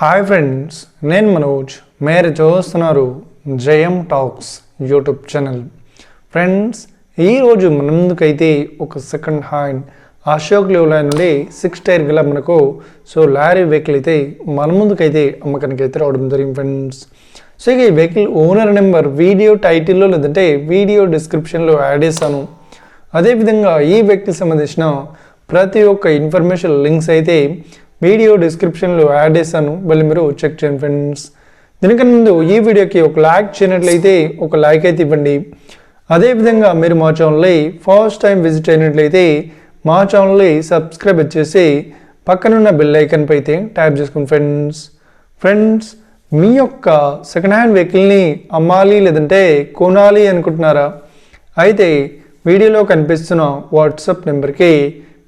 Hi friends, నేను మనోజ్. మీరు చూస్తున్నారు జయం టాక్స్ యూట్యూబ్ ఛానల్. ఫ్రెండ్స్, ఈరోజు మన ముందుకైతే ఒక సెకండ్ హ్యాండ్ అశోక్ లేలాండ్ నుండి 6 టైర్ గల మనకు లారీ వెహికల్ అయితే మన ముందుకైతే అమ్మకానికి అయితే రావడం జరిగింది ఫ్రెండ్స్. సో ఇక ఈ వెహికల్ ఓనర్ నెంబర్ వీడియో టైటిల్లో లేదంటే వీడియో డిస్క్రిప్షన్లో యాడ్ చేస్తాను. అదేవిధంగా ఈ వెహికల్ సంబంధించిన ప్రతి ఒక్క ఇన్ఫర్మేషన్ లింక్స్ అయితే వీడియో డిస్క్రిప్షన్లో యాడ్ చేస్తాను, మళ్ళీ మీరు చెక్ చేయండి ఫ్రెండ్స్. దీనికన్నా ముందు ఈ వీడియోకి ఒక లైక్ చేయనట్లయితే ఒక లైక్ అయితే ఇవ్వండి. అదేవిధంగా మీరు మా ఛానల్ని ఫస్ట్ టైం విజిట్ అయినట్లయితే మా ఛానల్ని సబ్స్క్రైబ్ చేసి పక్కనున్న బెల్ ఐకాన్ పై అయితే ట్యాప్ చేసుకోండి ఫ్రెండ్స్. మీ యొక్క సెకండ్ హ్యాండ్ వెహికల్ని అమ్మాలి లేదంటే కొనాలి అనుకుంటున్నారా? అయితే వీడియోలో కనిపిస్తున్న వాట్సాప్ నెంబర్కి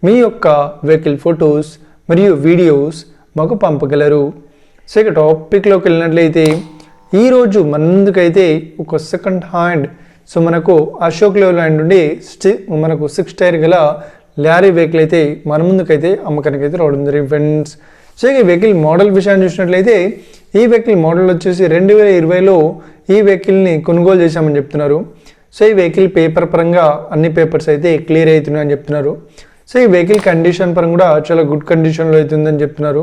మీ యొక్క వెహికల్ ఫొటోస్ మరియు వీడియోస్ మాకు పంపగలరు. సో ఇక టాపిక్లోకి వెళ్ళినట్లయితే ఈరోజు మన ముందుకైతే ఒక సెకండ్ హ్యాండ్ మనకు అశోక్ లేలాండ్ నుండి మనకు 6 టైర్ గల లారీ వెహికల్ అయితే మన ముందుకైతే అమ్మకానికి అయితే రావడం జరిగింది ఫ్రెండ్స్. సో ఈ వెహికల్ మోడల్ విషయాన్ని చూసినట్లయితే ఈ వెహికల్ మోడల్ వచ్చేసి 2020లో ఈ వెహికల్ని కొనుగోలు చేశామని చెప్తున్నారు. సో ఈ వెహికల్ పేపర్ పరంగా అన్ని పేపర్స్ అయితే క్లియర్ అవుతున్నాయని చెప్తున్నారు. సో ఈ వెహికల్ కండిషన్ పరంగా కూడా చాలా గుడ్ కండిషన్లో అవుతుందని చెప్తున్నారు.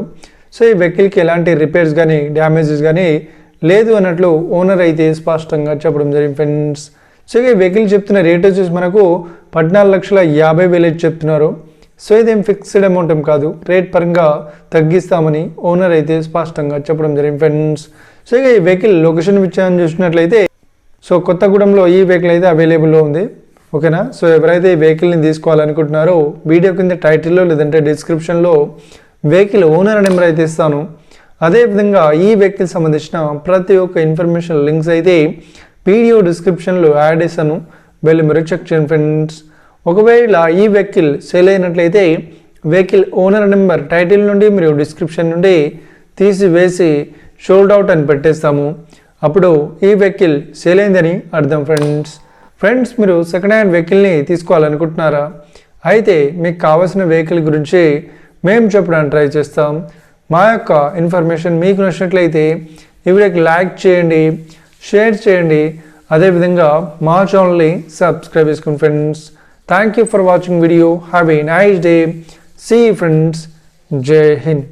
సో ఈ వెహికల్కి ఎలాంటి రిపేర్స్ కానీ డ్యామేజెస్ కానీ లేదు అన్నట్లు ఓనర్ అయితే స్పష్టంగా చెప్పడం జరిగింది ఫ్రెండ్స్. సో ఈ వెహికల్ చెప్తున్న రేట్ వచ్చేసి మనకు 14,50,000 చెప్తున్నారు. సో ఇదేం ఫిక్స్డ్ అమౌంట్ ఏం కాదు, రేట్ పరంగా తగ్గిస్తామని ఓనర్ అయితే స్పష్టంగా చెప్పడం జరిగింది ఫ్రెండ్స్. సో ఇక ఈ వెహికల్ లొకేషన్ విషయాన్ని చూసినట్లయితే కొత్తగూడెంలో ఈ వెహికల్ అయితే అవైలబుల్లో ఉంది. ఓకేనా? సో ఎవరైతే ఈ వెహికల్ని తీసుకోవాలనుకుంటున్నారో వీడియో కింద టైటిల్లో లేదంటే డిస్క్రిప్షన్లో వెహికల్ ఓనర్ నెంబర్ అయితే ఇస్తాను. అదేవిధంగా ఈ వెహికల్ సంబంధించిన ప్రతి ఒక్క ఇన్ఫర్మేషన్ లింక్స్ అయితే వీడియో డిస్క్రిప్షన్లో యాడ్ చేస్తాను, వెళ్ళి మీరు చెక్ చేయండి ఫ్రెండ్స్. ఒకవేళ ఈ వెహికల్ సేల్ అయినట్లయితే వెహికల్ ఓనర్ నెంబర్ టైటిల్ నుండి మీరు డిస్క్రిప్షన్ నుండి తీసివేసి షోల్డ్ అవుట్ అని పెట్టేస్తాము. అప్పుడు ఈ వెహికల్ సేల్ అయిందని అర్థం ఫ్రెండ్స్. మీరు సెకండ్ హ్యాండ్ వెహికల్ని తీసుకోవాలనుకుంటున్నారా? అయితే మీకు కావాల్సిన వెహికల్ గురించి మేము చెప్పడానికి ట్రై చేస్తాం. మా యొక్క ఇన్ఫర్మేషన్ మీకు నచ్చినట్లయితే ఈ వీడియోకి లైక్ చేయండి, షేర్ చేయండి, అదేవిధంగా మా ఛానల్ని సబ్స్క్రైబ్ చేసుకోండి friends. Thank you for watching video. Have a nice day. See friends. Jai Hind.